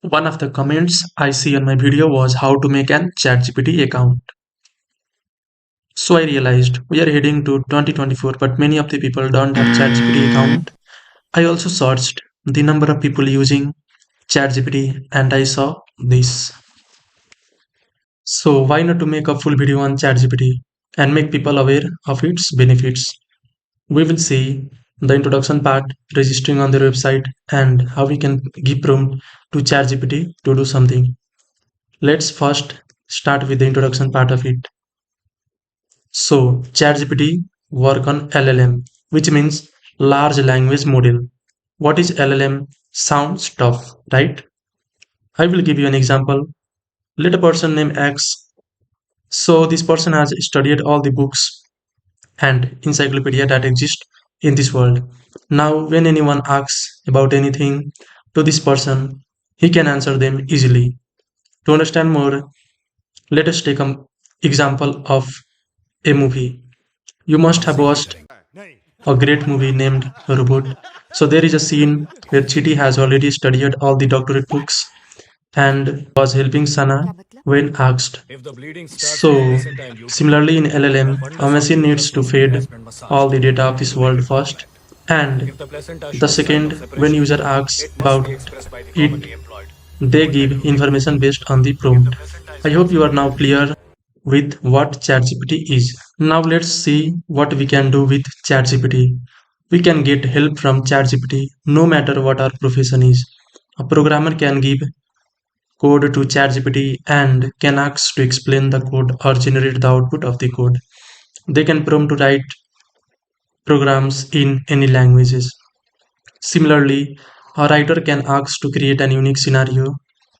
One of the comments I see on my video was how to make an ChatGPT account. So I realized we are heading to 2024, but many of the people don't have ChatGPT account. I also searched the number of people using ChatGPT and I saw this. So why not to make a full video on ChatGPT and make people aware of its benefits? We will see the introduction part, registering on their website, and how we can give prompt to ChatGPT to do something. Let's first start with the introduction part of it. So ChatGPT work on LLM, which means large language model. What is LLM? Sounds tough, right? I will give you an example. Let a person name X. So this person has studied all the books and encyclopedia that exist in this world. Now when anyone asks about anything to this person, he can answer them easily. To understand more, let us take an example of a movie. You must have watched a great movie named Robot. So there is a scene where Chiti has already studied all the doctorate books and was helping Sana when asked. So similarly in LLM, a machine needs to feed all the data of this world first, and the second when user asks about it, they give information based on the prompt. I hope you are now clear with what ChatGPT is. Now let's see what we can do with ChatGPT. We can get help from ChatGPT no matter what our profession is. A programmer can give code to ChatGPT and can ask to explain the code or generate the output of the code. They can prompt to write programs in any languages. Similarly, a writer can ask to create an unique scenario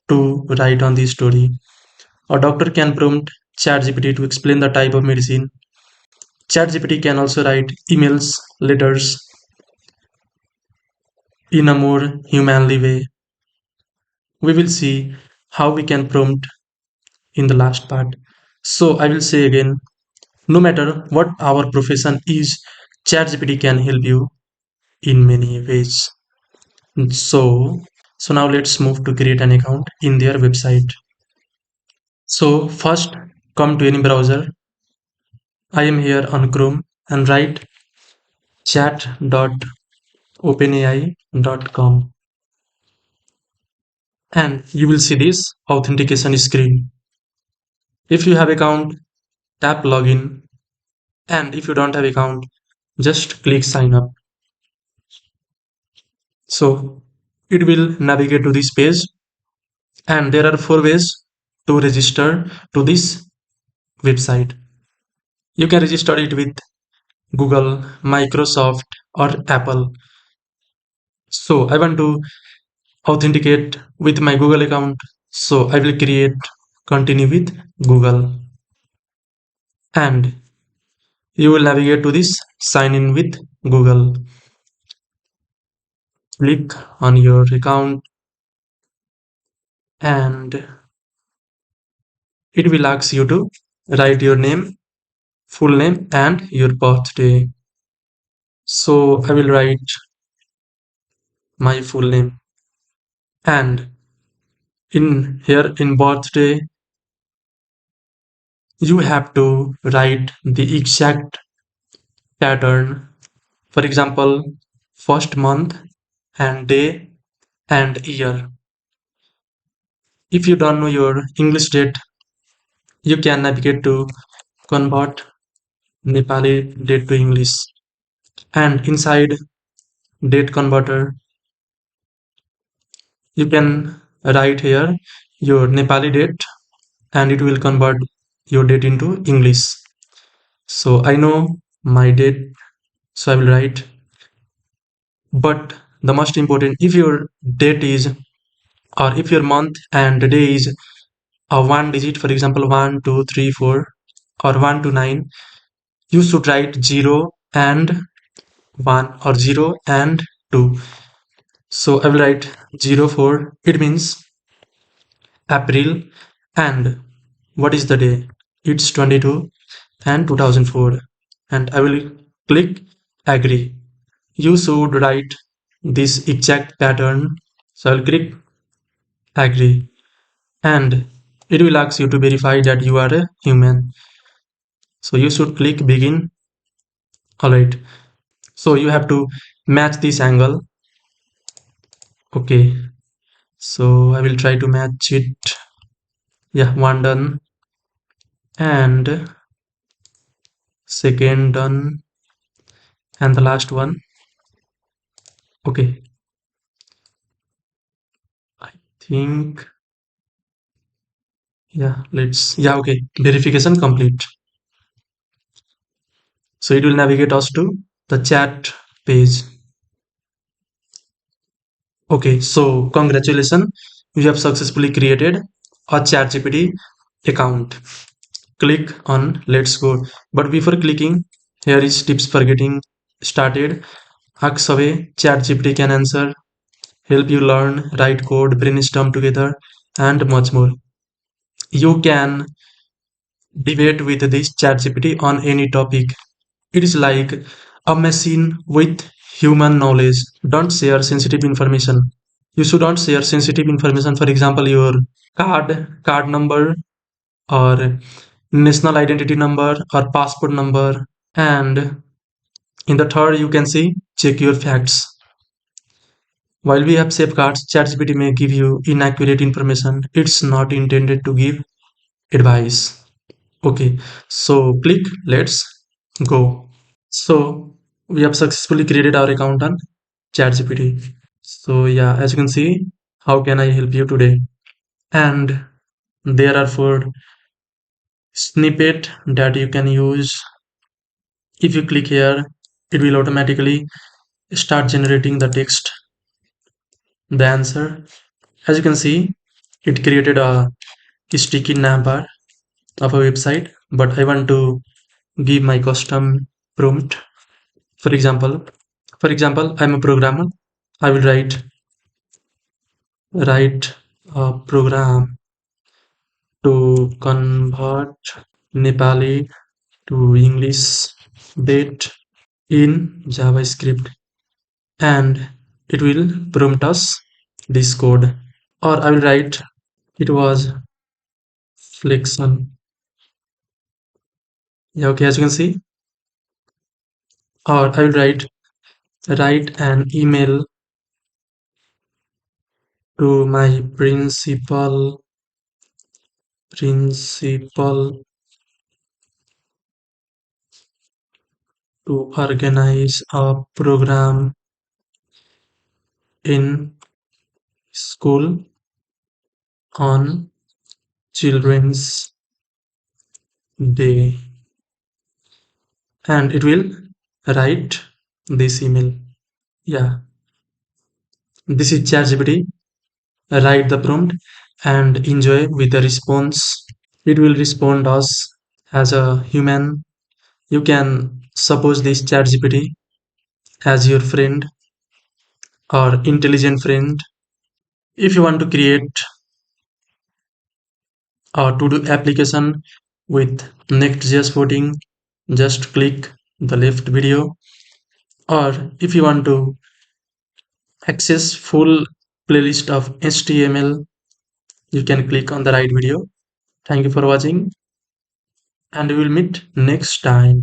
to write on the story. A doctor can prompt ChatGPT to explain the type of medicine. ChatGPT can also write emails, letters in a more humanly way. We will see how we can prompt in the last part. So I will say again, no matter what our profession is, ChatGPT can help you in many ways. So, so now let's move to create an account in their website. So first come to any browser. I am here on Chrome and write chat.openai.com and you will see this authentication screen. If you have account, tap login, and if you don't have account, just click sign up. So it will navigate to this page and there are four ways to register to this website. You can register it with Google, Microsoft or Apple. So I want to authenticate with my Google account. So I will create continue with Google and you will navigate to this sign in with Google. Click on your account and it will ask you to write your name, full name and your birthday. So I will write my full name and in here in birthday you have to write the exact pattern. For example, first month and day and year. If you don't know your English date, you can navigate to convert Nepali date to English. And inside date converter, you can write here your Nepali date and it will convert your date into English. So I know my date, so I will write. But the most important, if your date is or if your month and the day is a one digit, for example 1 2 3 4 or 1 to 9, you should write 0 and 1 or 0 and 2. So I will write 04, it means April, and what is the day? It's 22 and 2004 and I will click agree. You should write this exact pattern. So I'll click Agree. And it will ask you to verify that you are a human. So you should click begin. Alright. So you have to match this angle. Okay. So I will try to match it. Yeah, one done. And second done. And the last one. Okay. I think, yeah, okay. Verification complete. So it will navigate us to the chat page. Okay, so congratulations, you have successfully created a ChatGPT account. Click on let's go. But before clicking, here is tips for getting started. Ask away, ChatGPT can answer, help you learn, write code, brainstorm together, and much more. You can debate with this ChatGPT on any topic. It is like a machine with human knowledge. Don't share sensitive information. You should not share sensitive information, for example, your card number, or national identity number, or passport number. And in the third, you can see check your facts. While we have safeguards, ChatGPT may give you inaccurate information. It's not intended to give advice. Okay, so click let's go. So we have successfully created our account on ChatGPT. So yeah, as you can see, how can I help you today? And there are four snippet that you can use. If you click here, it will automatically start generating the text, the answer. As you can see, it created a sticky navbar of a website, but I want to give my custom prompt. For example, I'm a programmer. I will write a program to convert Nepali to English bit in JavaScript, and it will prompt us this code. Or I will write it was flexion. Yeah, okay, as you can see. Or I will write an email to my principal to organize a program in school on Children's Day, and it will write this email. Yeah, this is ChatGPT. Write the prompt and enjoy with the response. It will respond us as a human. You can suppose this ChatGPT as your friend or intelligent friend. If you want to create a to-do application with Next.js voting, just click the left video. Or if you want to access full playlist of HTML, you can click on the right video. Thank you for watching, and we will meet next time.